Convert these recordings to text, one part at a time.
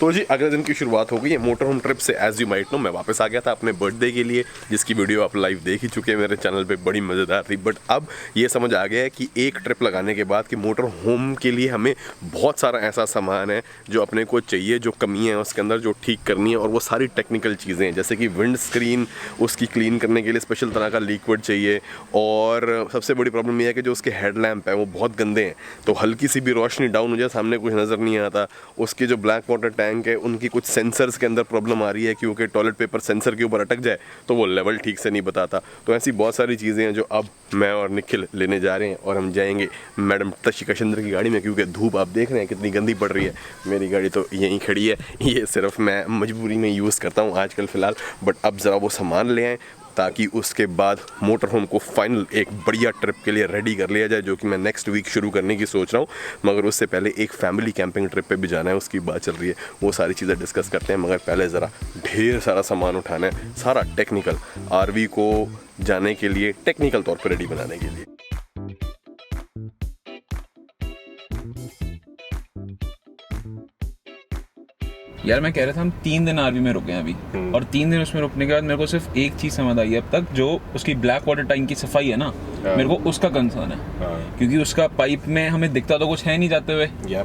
तो जी अगले दिन की शुरुआत हो गई है मोटर होम ट्रिप से। एज यू माइट नो मैं वापस आ गया था अपने बर्थडे के लिए, जिसकी वीडियो आप लाइव देख ही चुके हैं मेरे चैनल पे, बड़ी मज़ेदार थी। बट अब ये समझ आ गया है कि एक ट्रिप लगाने के बाद कि मोटर होम के लिए हमें बहुत सारा ऐसा सामान है जो अपने को चाहिए, जो कमियाँ हैं उसके अंदर जो ठीक करनी है, और वो सारी टेक्निकल चीज़ें हैं जैसे कि विंड स्क्रीन, उसकी क्लीन करने के लिए स्पेशल तरह का लिक्विड चाहिए। और सबसे बड़ी प्रॉब्लम यह है कि जो उसके हेडलैम्प है वो बहुत गंदे हैं, तो हल्की सी भी रोशनी डाउन हो जाए सामने कुछ नज़र नहीं आता। उसके जो ब्लैक वाटर टैंक है उनकी कुछ सेंसर्स के अंदर प्रॉब्लम आ रही है, क्योंकि टॉयलेट पेपर सेंसर के ऊपर अटक जाए तो वो लेवल ठीक से नहीं बताता। तो ऐसी बहुत सारी चीज़ें हैं जो अब मैं और निखिल लेने जा रहे हैं, और हम जाएंगे मैडम तशिका चंद्र की गाड़ी में, क्योंकि धूप आप देख रहे हैं कितनी गंदी पड़ रही है। मेरी गाड़ी तो यहीं खड़ी है, ये सिर्फ मैं मजबूरी में यूज़ करता हूँ आजकल फ़िलहाल। बट अब ज़रा वो सामान ले आएँ ताकि उसके बाद मोटर होम को फाइनल एक बढ़िया ट्रिप के लिए रेडी कर लिया जाए, जो कि मैं नेक्स्ट वीक शुरू करने की सोच रहा हूँ। मगर उससे पहले एक फैमिली कैंपिंग ट्रिप पे भी जाना है, उसकी बात चल रही है, वो सारी चीज़ें डिस्कस करते हैं। मगर पहले ज़रा ढेर सारा सामान उठाना है, सारा टेक्निकल, आरवी को जाने के लिए टेक्निकल तौर पर रेडी बनाने के लिए। यार मैं कह रहा था हम 3 दिन आरवी में रुके हैं अभी, और 3 दिन उसमें रुकने के बाद मेरे को सिर्फ एक चीज समझ आई है अब तक, जो उसकी ब्लैक वाटर टैंक की सफाई है ना, मेरे को उसका कंसर्न है। क्योंकि उसका पाइप में हमें दिखता तो कुछ है नहीं जाते हुए,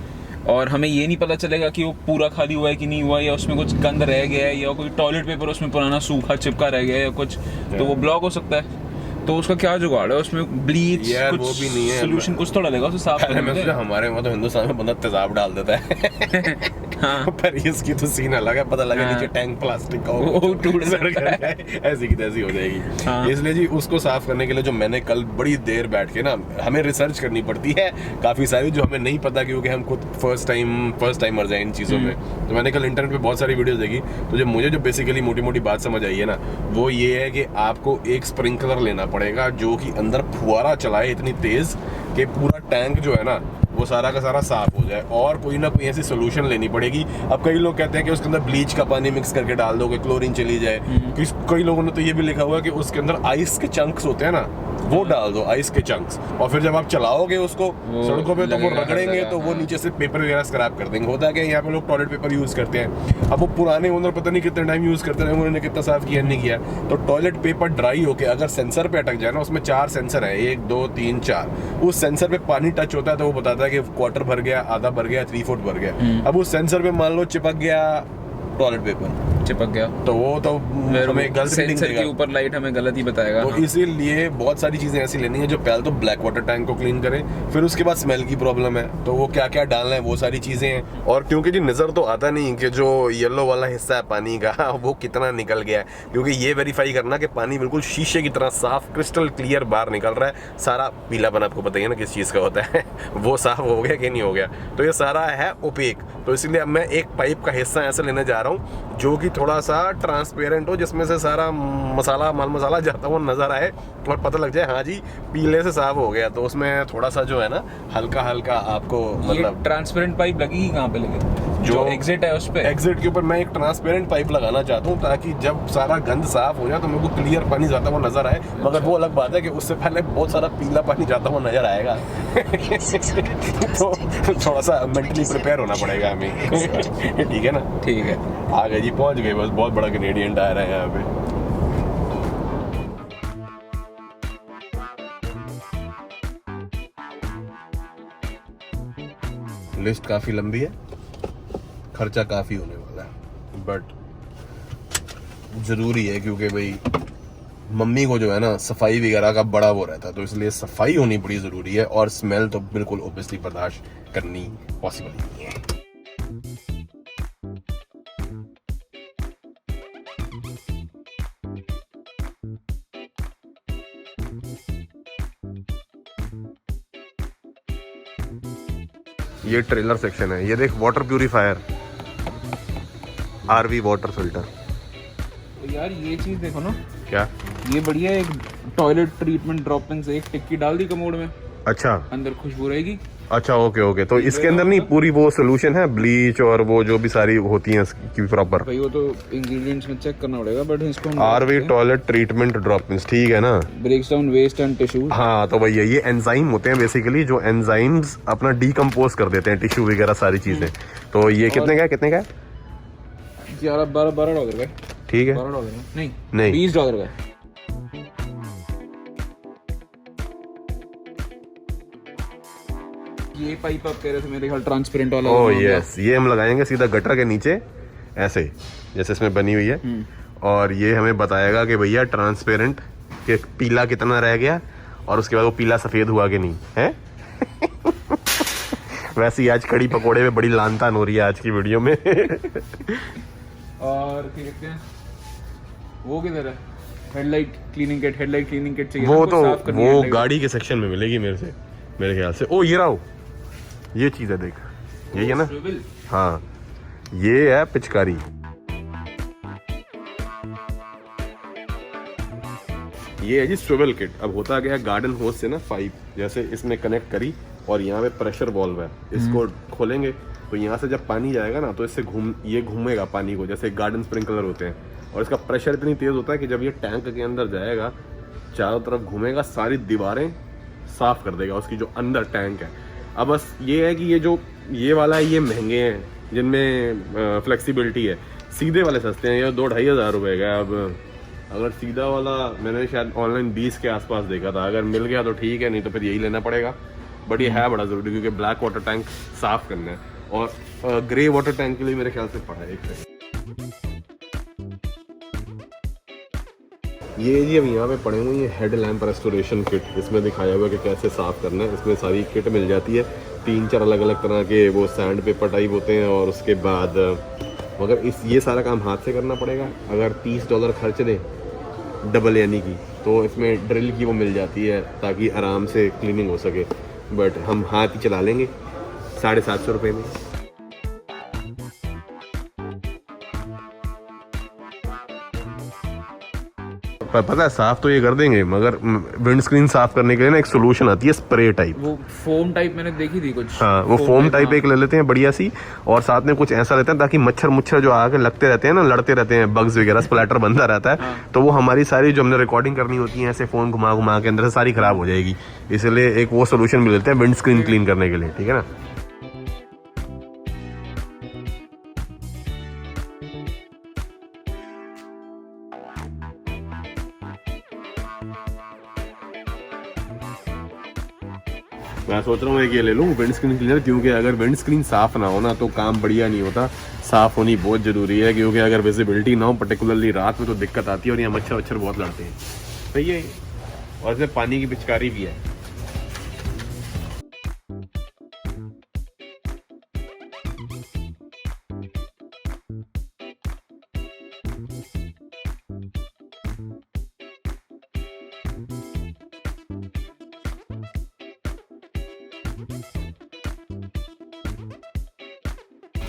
और हमें ये नहीं पता चलेगा कि वो पूरा खाली हुआ है कि नहीं हुआ, या उसमें कुछ गंद रह गया है, या कोई टॉयलेट पेपर उसमें पुराना सूखा चिपका रह गया है या कुछ, तो वो ब्लॉक हो सकता है। तो उसका क्या जुगाड़ है, उसमें ब्लीच यार वो भी नहीं है, सोल्यूशन कुछ तो डालेगा उसे साफ करने में। हमारे वहाँ तो हिंदुस्तान में बंदा तेजाब डाल देता है हाँ। पर इसकी तो सीन अलग है, पता लगा हाँ। नीचे टैंक प्लास्टिक का वो टूट ऐसी की तैसी हो जाएगी। हाँ। इसलिए जी उसको साफ करने के लिए जो मैंने कल बड़ी देर बैठ के ना, हमें रिसर्च करनी पड़ती है काफी सारी, जो हमें नहीं पता, क्योंकि हम खुद फर्स्ट टाइमर्स हैं इन चीजों में। तो मैंने कल इंटरनेट पे बहुत सारी वीडियोस देखी, तो जो मुझे बेसिकली मोटी मोटी बात समझ आई है ना, वो ये है कि आपको एक स्प्रिंकलर लेना पड़ेगा जो कि अंदर फुहारा चलाए इतनी तेज कि पूरा टैंक जो है ना वो सारा का सारा साफ हो जाए, और कोई ना कोई ऐसी सोल्यूशन लेनी पड़ेगी। अब कई लोग कहते हैं कि उसके अंदर ब्लीच का पानी मिक्स करके डाल दो कि क्लोरीन चली जाए। कई लोगों ने तो ये भी लिखा हुआ है कि उसके अंदर आइस के चंक्स होते हैं ना, वो डाल दो, आइस के चंक्स, और फिर जब आप चलाओगे उसको सड़कों पे तो वो रगड़ेंगे तो वो नीचे से पेपर वगैरह स्क्रैप कर देंगे। होता है कि यहाँ पे लोग टॉयलेट पेपर यूज करते हैं, अब वो पुराने ओनर पता नहीं कितने टाइम यूज करते रहे, उन्होंने कितना साफ किया नहीं किया। तो टॉयलेट पेपर ड्राई होके अगर सेंसर पे अटक जाए ना, उसमें 4 सेंसर है, 1 2 3 4, उस सेंसर पे पानी टच होता है तो वो बताता है कि क्वार्टर भर गया, आधा भर गया, 3/4 भर गया। अब उस सेंसर पे मान लो चिपक गया टॉयलेट पेपर, चिपक गया तो वो तो हमें गलत सेंसर के ऊपर लाइट हमें गलत ही बताएगा। तो इसीलिए बहुत सारी चीजें ऐसी लेनी है जो पहले तो ब्लैक वाटर टैंक को क्लीन करें, फिर उसके बाद स्मेल की प्रॉब्लम है तो वो क्या क्या डालना है, वो सारी चीजें हैं। और क्योंकि जी नजर तो आता नहीं कि जो येलो वाला हिस्सा है पानी का वो कितना निकल गया है, क्योंकि ये वेरीफाई करना कि पानी बिल्कुल शीशे की तरह साफ क्रिस्टल क्लियर बाहर निकल रहा है, सारा पीलापन आपको पता ही है ना किस चीज का होता है वो साफ हो गया कि नहीं हो गया, तो ये सारा है ओपेक। तो इसलिए अब मैं एक पाइप का हिस्सा ऐसा लेने जा रहा हूँ जो कि थोड़ा सा ट्रांसपेरेंट हो, जिसमें से सारा मसाला माल मसाला जाता हुआ नजर आए और पता लग जाए हाँ जी पीले से साफ हो गया। तो उसमें थोड़ा सा जो है ना हल्का हल्का आपको मतलब ट्रांसपेरेंट पाइप लगेगी कहाँ पे लगे, जो एग्जिट है उस पे, एग्जिट के ऊपर मैं एक ट्रांसपेरेंट पाइप लगाना चाहता हूँ ताकि जब सारा गंद साफ हो जाए तो मेरे को क्लियर पानी जाता हुआ नजर आए। मगर वो अलग बात है कि उससे पहले बहुत सारा पीला पानी जाता हुआ नजर आएगा तो थोड़ा सा मेंटली प्रिपेयर होना पड़ेगा हमें ठीक है ना। ठीक है, आ गए जी, पहुंच गए, बस बहुत बड़ा कैनेडियन टायर है यहाँ पे। लिस्ट काफी लंबी है, खर्चा काफी होने वाला है, बट जरूरी है क्योंकि भाई मम्मी को जो है ना सफाई वगैरह का बड़ा वो रहता है, तो इसलिए सफाई होनी बड़ी जरूरी है, और स्मेल तो बिल्कुल ऑब्वियसली बर्दाश्त करनी पॉसिबल नहीं है। ये ट्रेलर सेक्शन है, ये देख water purifier, RV water filter. तो यार ये चीज देखो ना, क्या ये बढ़िया है, एक टॉयलेट ट्रीटमेंट ड्रॉप इन से एक टिक्की डाल दी कमोड में, अच्छा अंदर खुशबू रहेगी। अच्छा ओके ओके, तो इसके अंदर नहीं पूरी वो सोल्यूशन है, ब्लीच और वो जो भी सारी होती हैं इसकी प्रॉपर, भाई वो तो इंग्रेडिएंट्स में चेक करना पड़ेगा, बट इसको आरवी टॉयलेट ट्रीटमेंट ड्रॉपिंग्स, ठीक है ना, breaks down waste and tissue. हाँ तो भैया ये एंजाइम होते हैं बेसिकली, जो एंजाइम्स अपना डीकम्पोज कर देते हैं टिश्यू वगैरह सारी चीजें। तो ये कितने का है, कितने का है? यार अब $12 का ठीक है, $12 नहीं नहीं। $20 का। ये पाइप आप कह रहे थे मेरे ख्याल ट्रांसपेरेंट वाला ओह होगा। यस, ये हम लगाएंगे सीधा गटर के नीचे ऐसे जैसे इसमें बनी हुई है, और ये हमें बताएगा कि भैया ट्रांसपेरेंट कि पीला कितना रह गया, और उसके बाद वो पीला सफेद हुआ कि नहीं है। वैसे ही आज कड़ी पकोड़े में बड़ी लानतान हो रही है आज की वीडियो में। और क्या कहते हैं वो किधर है? हेडलाइट क्लीनिंग किट चाहिए वो हमको तो साफ करनी है वो headlight। गाड़ी के सेक्शन में मिलेगी मेरे ख्याल से। ओ ये रहा, ये चीज है, देख यही है ना। Swivel। हाँ, ये है पिचकारी। ये है जी स्विvel किट। अब होता गया गार्डन होज से ना पाइप जैसे इसमें कनेक्ट करी, और यहाँ पे प्रेशर वॉल्व है, इसको खोलेंगे तो यहाँ से जब पानी जाएगा ना तो इससे ये घूमेगा पानी को, जैसे गार्डन स्प्रिंकलर होते हैं, और इसका प्रेशर इतनी तेज होता है कि जब ये टैंक के अंदर जाएगा चारों तरफ घूमेगा, सारी दीवारें साफ कर देगा उसकी जो अंदर टैंक है। अब बस ये है कि ये वाला है, ये महंगे हैं जिनमें फ्लेक्सिबिलिटी है, सीधे वाले सस्ते हैं, ये 2-2.5 हज़ार रुपये का। अब अगर सीधा वाला मैंने शायद ऑनलाइन 20 के आसपास देखा था, अगर मिल गया तो ठीक है, नहीं तो फिर यही लेना पड़ेगा। बट ये है बड़ा ज़रूरी क्योंकि ब्लैक वाटर टैंक साफ़ करना है, और ग्रे वाटर टैंक के लिए मेरे ख्याल से पड़ा है एक। ये जी अब यहाँ पे पड़े हुए हैं हेड लैम्प रेस्टोरेशन किट, इसमें दिखाया हुआ है कि कैसे साफ़ करना है। इसमें सारी किट मिल जाती है, 3-4 अलग अलग तरह के वो सैंड पेपर टाइप होते हैं, और उसके बाद मगर ये सारा काम हाथ से करना पड़ेगा। अगर $30 खर्च दें डबल यानी की, तो इसमें ड्रिल की वो मिल जाती है ताकि आराम से क्लीनिंग हो सके। बट हम हाथ ही चला लेंगे 750 रुपये में। पर पता है साफ तो ये कर देंगे, मगर विंड स्क्रीन साफ करने के लिए ना एक सोल्यूशन आती है स्प्रे टाइप, वो फोम टाइप मैंने देखी थी कुछ। हाँ, वो फोम टाइप एक ले लेते हैं बढ़िया सी, और साथ में कुछ ऐसा रहता है ताकि मच्छर जो आके लगते रहते हैं ना, लड़ते रहते हैं, बग्स वगैरह, स्प्लैटर बनता रहता है। तो वो हमारी सारी जो हमने रिकॉर्डिंग करनी होती है ऐसे फोन घुमा घुमा के अंदर से सारी खराब हो जाएगी, इसलिए एक वो सोल्यूशन भी लेते हैं विंड स्क्रीन क्लीन करने के लिए, ठीक है ना। मैं सोच रहा हूँ एक ये ले लूँ विंड स्क्रीन क्लीनर, क्योंकि अगर विंड स्क्रीन साफ ना हो ना तो काम बढ़िया नहीं होता। साफ होनी बहुत ज़रूरी है, क्योंकि अगर विजिबिलिटी ना हो पर्टिकुलरली रात में तो दिक्कत आती है, और यहाँ मच्छर बहुत लड़ते हैं। सही है, और इसमें पानी की पिचकारी भी है।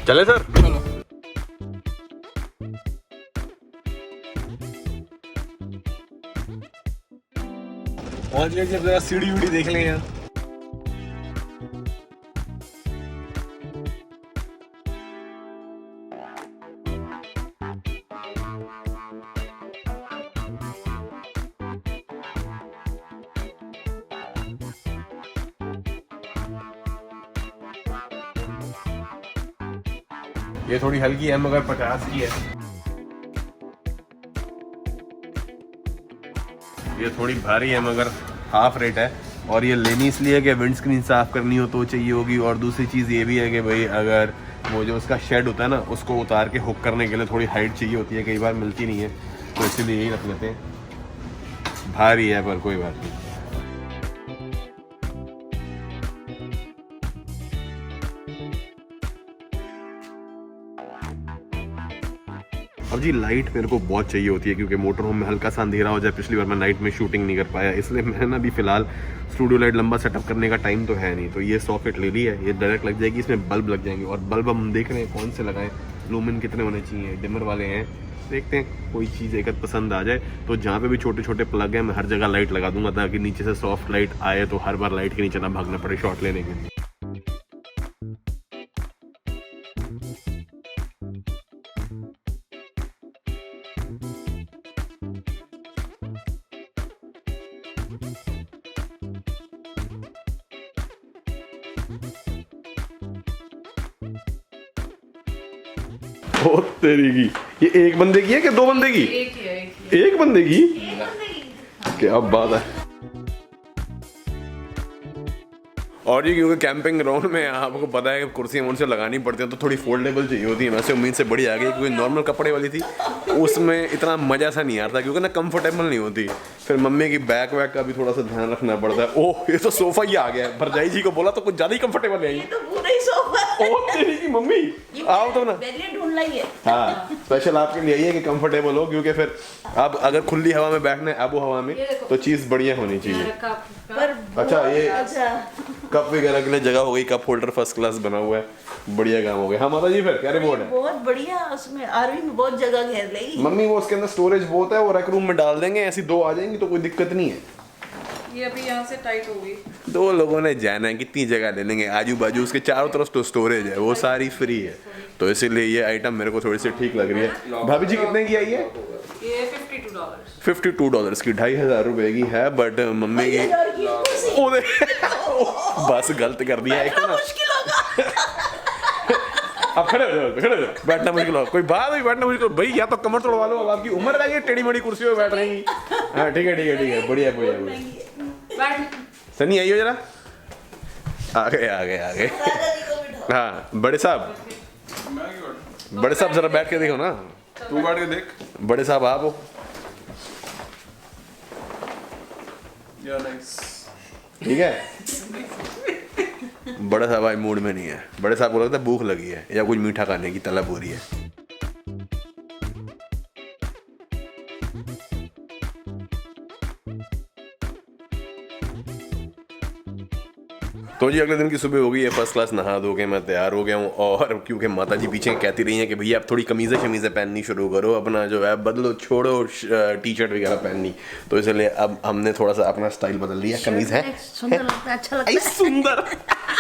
चले सर, चलो पहुंच गए, जब जरा सीढ़ी वीढ़ी देख लें यार। ये थोड़ी हल्की है मगर 50 की है, ये थोड़ी भारी है मगर हाफ रेट है। और ये लेनी इसलिए है कि विंड स्क्रीन साफ करनी हो तो चाहिए होगी, और दूसरी चीज़ ये भी है कि भाई अगर वो जो उसका शेड होता है ना उसको उतार के हुक करने के लिए थोड़ी हाइट चाहिए होती है, कई बार मिलती नहीं है, तो इसीलिए यही रख लेते हैं। भारी है पर कोई बात नहीं। अब जी लाइट मेरे को बहुत चाहिए होती है, क्योंकि मोटर होम में हल्का सा अंधेरा हो जाए। पिछली बार मैं नाइट में शूटिंग नहीं कर पाया, इसलिए मैंने ना अभी फिलहाल स्टूडियो लाइट लंबा सेटअप करने का टाइम तो है नहीं, तो ये सॉकेट ले ली है, ये डायरेक्ट लग जाएगी, इसमें बल्ब लग जाएंगे। और बल्ब हम देख रहे हैं कौन से लगाएं, लूमिन कितने होने चाहिए, डिमर वाले हैं, देखते हैं कोई चीज़ एक पसंद आ जाए तो जहाँ पे भी छोटे छोटे प्लग हैं मैं हर जगह लाइट लगा दूंगा, ताकि नीचे से सॉफ्ट लाइट आए तो हर बार लाइट के नीचे ना भागना पड़े शॉट लेने के लिए। ओ तेरी की, ये एक बंदे की है कि दो बंदे की? एक बंदे की। क्या बात है। और ये क्योंकि कैंपिंग ग्राउंड में आपको पता है कि कुर्सी वुर्सी लगानी पड़ती है तो थोड़ी फोल्डेबल चाहिए होती है। वैसे उम्मीद से बड़ी आ गई, क्योंकि नॉर्मल कपड़े वाली थी उसमें इतना मज़ा सा नहीं आता, क्योंकि ना कंफर्टेबल नहीं होती। फिर मम्मी की बैक वैक का भी थोड़ा सा ध्यान रखना पड़ता है। ओह ये तो सोफा ही आ गया है। भरजाई जी को बोला तो कुछ ज़्यादा ही कंफर्टेबल है ये तो पूरा ही सोफा है। ओह तेरी की मम्मी, आओ तो ना। वेरिएंट ढूंढ लाई है। हाँ स्पेशल आपके लिए ये कि कंफर्टेबल हो, क्योंकि फिर आप अगर खुली हवा में बैठना है आबो हवा में तो चीज़ बढ़िया होनी चाहिए। पर अच्छा ये अच्छा कप वगैरह के लिए जगह हो गई, कप होल्डर फर्स्ट क्लास बना हुआ है, बढ़िया काम हो गया। हाँ माता जी फिर कैरी बोर्ड है बहुत बढ़िया, उसमें आरवी में बहुत जगह घेर लेगी। मम्मी, वो उसके अंदर स्टोरेज बहुत है, वो रैक रूम में डाल देंगे, ऐसी दो आ जाएंगी तो कोई दिक्कत नहीं है। ये अभी यहाँ से टाइट हो गई। दो लोगों ने जाना है, कितनी जगह ले लेंगे, आजू बाजू उसके चारों तरफ तो स्टोरेज है, वो सारी फ्री है, तो इसीलिए ये आइटम मेरे को थोड़ी सी ठीक लग रही है। भाभी जी कितने की आई है? ये $52। $52 की, 2500 रुपए की है। बट मम्मी की ओले बस गलत कर दिया एक ना। मुश्किल होगा। अब खड़े हो जाओ, खड़े हो जाओ, बैठना मुश्किल हो, कोई बात नहीं, बैठना मुश्किल हो भाई, या तो कमर तोड़वा लो, अब आपकी उम्र रह गई टेढ़ी मेढ़ी कुर्सी पे बैठ रहेंगी। हाँ ठीक है ठीक है ठीक है, बढ़िया बढ़िया बढ़िया। सनी आइयो जरा, आ गए आ गए आ गए। हाँ बड़े साहब, बड़े साहब जरा बैठ के देखो ना, तू बैठ के देख। बड़े साहब आप हो। या नाइस। ठीक है, बड़ा साहब आज मूड में नहीं है। बड़े साहब को लगता है भूख लगी है या कुछ मीठा खाने की तलब हो रही है। तो जी अगले दिन की सुबह हो गई है, फर्स्ट क्लास नहा धो के मैं तैयार हो गया हूँ। और क्योंकि माता जी पीछे कहती रही हैं कि भैया आप थोड़ी कमीज़ें शमीज़ें पहननी शुरू करो, अपना जो है बदलो, छोड़ो टी शर्ट वगैरह पहननी, तो इसलिए अब हमने थोड़ा सा अपना स्टाइल बदल लिया। कमीज़ है सुंदर लगता है, अच्छा लगता है। सुंदर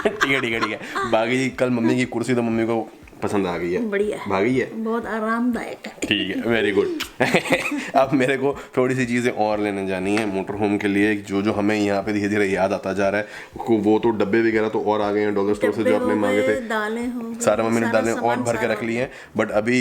ठीक है ठीक है ठीक है। बाकी जी कल मम्मी की कुर्सी तो मम्मी को पसंद आ गई है, बढ़िया भागी है, बहुत आरामदायक है। ठीक है वेरी गुड। अब मेरे को थोड़ी सी चीज़ें और लेने जानी है मोटर होम के लिए, जो जो हमें यहाँ पे धीरे धीरे याद आता जा रहा है। वो तो डब्बे वगैरह तो और आ गए हैं डॉलर स्टोर से, जो अपने मांगे थे, दालें हो गई, सारा मम्मी ने दालें और सामान भर के सारा रख ली हैं। बट अभी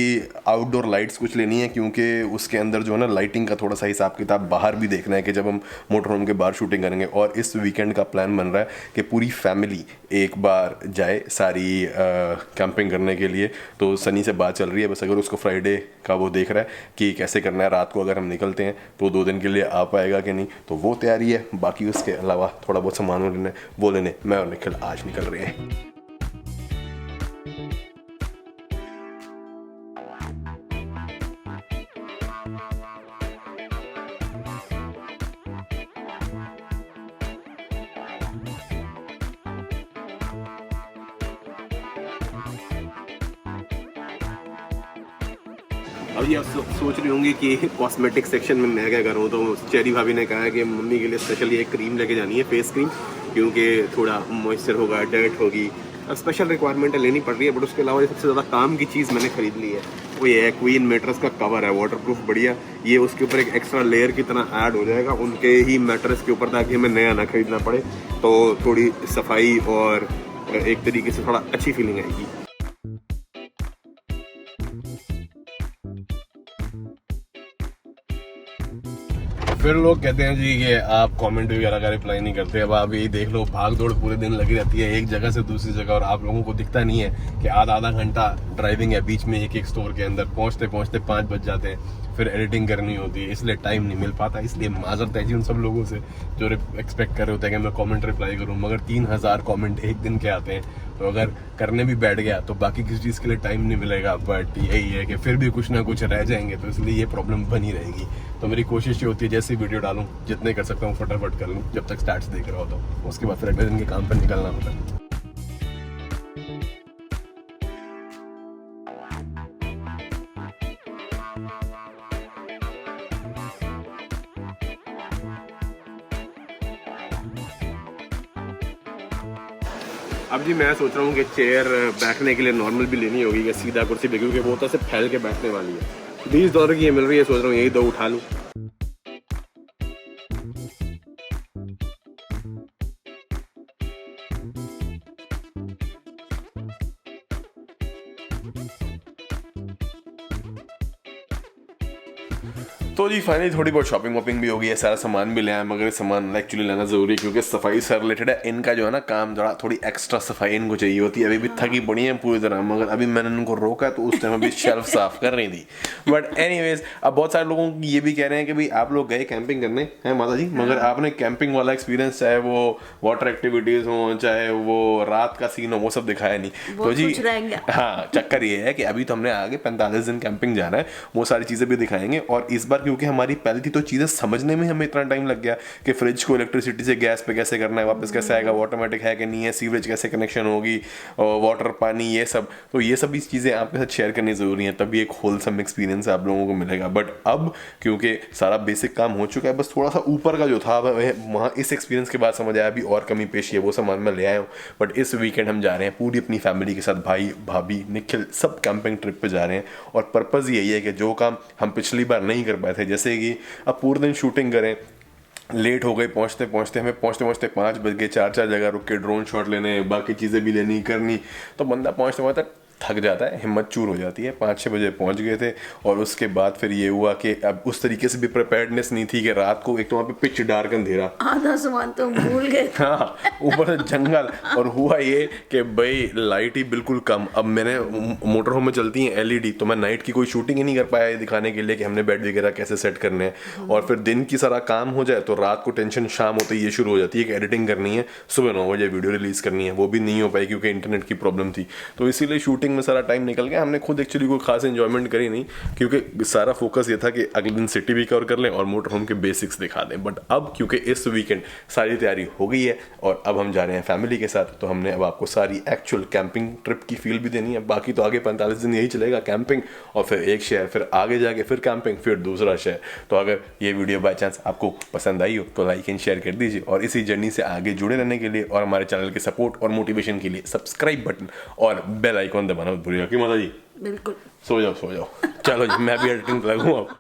आउटडोर लाइट्स कुछ लेनी है, क्योंकि उसके अंदर जो है ना लाइटिंग का थोड़ा सा हिसाब किताब बाहर भी देखना है कि जब हम मोटर होम के बाहर शूटिंग करेंगे। और इस वीकेंड का प्लान बन रहा है कि पूरी फैमिली एक बार जाए सारी कैंपिंग करने के लिए। तो सनी से बात चल रही है, बस अगर उसको फ्राइडे का वो देख रहा है कि कैसे करना है, रात को अगर हम निकलते हैं तो 2 दिन के लिए आ पाएगा कि नहीं, तो वो तैयारी है। बाकी उसके अलावा थोड़ा बहुत सामान लेने वो लेने मैं और निखिल आज निकल रहे हैं। अब ये आप सोच रही होंगी कि कॉस्मेटिक सेक्शन में मैं क्या करूँ, तो चेरी भाभी ने कहा है कि मम्मी के लिए स्पेशली एक क्रीम लेके जानी है, फेस क्रीम, क्योंकि थोड़ा मॉइस्चर होगा, डर्ट होगी, स्पेशल रिक्वायरमेंट है, लेनी पड़ रही है। बट उसके अलावा सबसे ज़्यादा काम की चीज़ मैंने खरीद ली है, वो ये है क्वीन मैट्रेस का कवर है, वाटरप्रूफ बढ़िया। ये उसके ऊपर एक एक्स्ट्रा लेयर की तरह ऐड हो जाएगा उनके ही मैट्रेस के ऊपर, ताकि हमें नया ना खरीदना पड़े, तो थोड़ी सफाई और एक तरीके से थोड़ा अच्छी फीलिंग आएगी। फिर लोग कहते हैं जी कि आप कमेंट वगैरह का रिप्लाई नहीं करते। अब आप यही देख लो, भाग दौड़ पूरे दिन लगी रहती है एक जगह से दूसरी जगह, और आप लोगों को दिखता नहीं है कि आधा घंटा ड्राइविंग है बीच में एक स्टोर के अंदर, पहुंचते पहुंचते 5 बज जाते हैं, फिर एडिटिंग करनी होती है, इसलिए टाइम नहीं मिल पाता। इसलिए माजरत है जी उन सब लोगों से जो एक्सपेक्ट कर रहे होते हैं कि मैं कमेंट रिप्लाई करूं, मगर 3000 कमेंट एक दिन के आते हैं, तो अगर करने भी बैठ गया तो बाकी किसी चीज़ के लिए टाइम नहीं मिलेगा। बट यही है कि फिर भी कुछ ना कुछ रह जाएंगे, तो इसलिए ये प्रॉब्लम बनी रहेगी। तो मेरी कोशिश ये होती है जैसे वीडियो डालूं, जितने कर सकता हूँ फटाफट कर लूँ, जब तक स्टार्ट्स देख रहा हो तो उसके बाद फिर अगले दिन के काम पर निकलना होता है। अब जी मैं सोच रहा हूँ कि चेयर बैठने के लिए नॉर्मल भी लेनी होगी या सीधा कुर्सी भी, क्योंकि वो तो सिर्फ फैल के बैठने वाली है। $20 की ये मिल रही है, सोच रहा हूँ यही 2 उठा लूँ। तो जी फाइनली थोड़ी बहुत शॉपिंग वॉपिंग भी हो गई है, सारा सामान भी ले आया, मगर ये सामान एक्चुअली लेना जरूरी है क्योंकि सफाई से रिलेटेड है। इनका जो है ना काम थोड़ी एक्स्ट्रा सफाई इनको चाहिए होती है। अभी भी थकी पड़ी है पूरी तरह, मगर अभी मैंने इनको रोका तो उस टाइम अभी शेल्फ साफ कर रही थी। बट एनीवेज, अब बहुत सारे लोगों की ये भी कह रहे हैं कि भाई आप लोग गए कैंपिंग करने हैं माता जी, मगर आपने कैंपिंग वाला एक्सपीरियंस, चाहे वो वाटर एक्टिविटीज हो, चाहे वो रात का सीन हो, वो सब दिखाया नहीं। तो जी हाँ, चक्कर ये है कि अभी तो हमने आगे 45 दिन कैंपिंग जाना है, वो सारी चीजें भी दिखाएंगे। और इस बार क्योंकि हमारी पहली थी तो चीजें समझने में हमें इतना टाइम लग गया कि फ्रिज को इलेक्ट्रिसिटी से गैस पे कैसे करना है, वापस कैसे आएगा, ऑटोमेटिक है कि नहीं है, सीवरेज कैसे कनेक्शन होगी, वाटर पानी, ये सब। तो ये सभी चीजें आपके साथ शेयर करनी जरूरी है, तभी एक होलसम एक्सपीरियंस आप लोगों को मिलेगा। बट अब क्योंकि सारा बेसिक काम हो चुका है, बस थोड़ा सा ऊपर का जो था वहाँ इस एक्सपीरियंस के बाद समझ आया, अभी और कमी पेशी है, वो सामान मैं ले आया हूँ। बट इस वीकेंड हम जा रहे हैं पूरी अपनी फैमिली के साथ, भाई भाभी निखिल सब कैंपिंग ट्रिप पे जा रहे हैं। और पर्पज़ यही है कि जो काम हम पिछली बार नहीं कर पाए थे, जैसे कि अब पूरे दिन शूटिंग करें, लेट हो गए पहुंचते पहुंचते, हमें पहुंचते पहुंचते 5 बज गए, 4 जगह रुक के ड्रोन शॉट लेने, बाकी चीज़ें भी लेनी करनी, तो बंदा पहुंचते पहुंचते थक जाता है, हिम्मत चूर हो जाती है। 5-6 बजे पहुंच गए थे और उसके बाद फिर ये हुआ कि अब उस तरीके से भी प्रिपेयर्डनेस नहीं थी कि रात को एक तो वहाँ पे पिच डार्क अंधेरा, आधा सामान तो भूल गए। हाँ, ऊपर से जंगल, और हुआ ये कि भाई लाइट ही बिल्कुल कम। अब मैंने मोटर होम में चलती हैं LED, तो मैं नाइट की कोई शूटिंग ही नहीं कर पाया ये दिखाने के लिए कि हमने बेड वगैरह कैसे सेट करने हैं। और फिर दिन की सारा काम हो जाए तो रात को टेंशन शाम होते ही ये शुरू हो जाती है कि एडिटिंग करनी है, सुबह 9 बजे वीडियो रिलीज करनी है, वो भी नहीं हो पाई क्योंकि इंटरनेट की प्रॉब्लम थी। तो इसीलिए शूटिंग में सारा टाइम निकल गया। हमने खुद एक्चुअली कोई खास एंजॉयमेंट करी नहीं क्योंकि सारा फोकस ये था कि अगले दिन सिटी भी कवर कर लें और मोटर होम के बेसिक्स दिखा दें। बट अब क्योंकि इस वीकेंड सारी तैयारी हो गई है और अब हम जा रहे हैं फैमिली के साथ, तो हमने अब आपको सारी एक्चुअल कैंपिंग ट्रिप की फील भी देनी है। बाकी तो आगे 45 दिन यही चलेगा, कैंपिंग, और फिर एक शहर, फिर आगे जाके फिर कैंपिंग, फिर दूसरा शहर। तो अगर ये वीडियो बाय चांस आपको पसंद आई हो तो लाइक एंड शेयर कर दीजिए, और इसी जर्नी से आगे जुड़े रहने के लिए और हमारे चैनल के सपोर्ट और मोटिवेशन के लिए सब्सक्राइब बटन और बेल आइकॉन दबाना मत भूलिएगा। कि माता जी बिल्कुल। सो जाओ चलो जी, मैं भी एडिटिंग लगूंगा।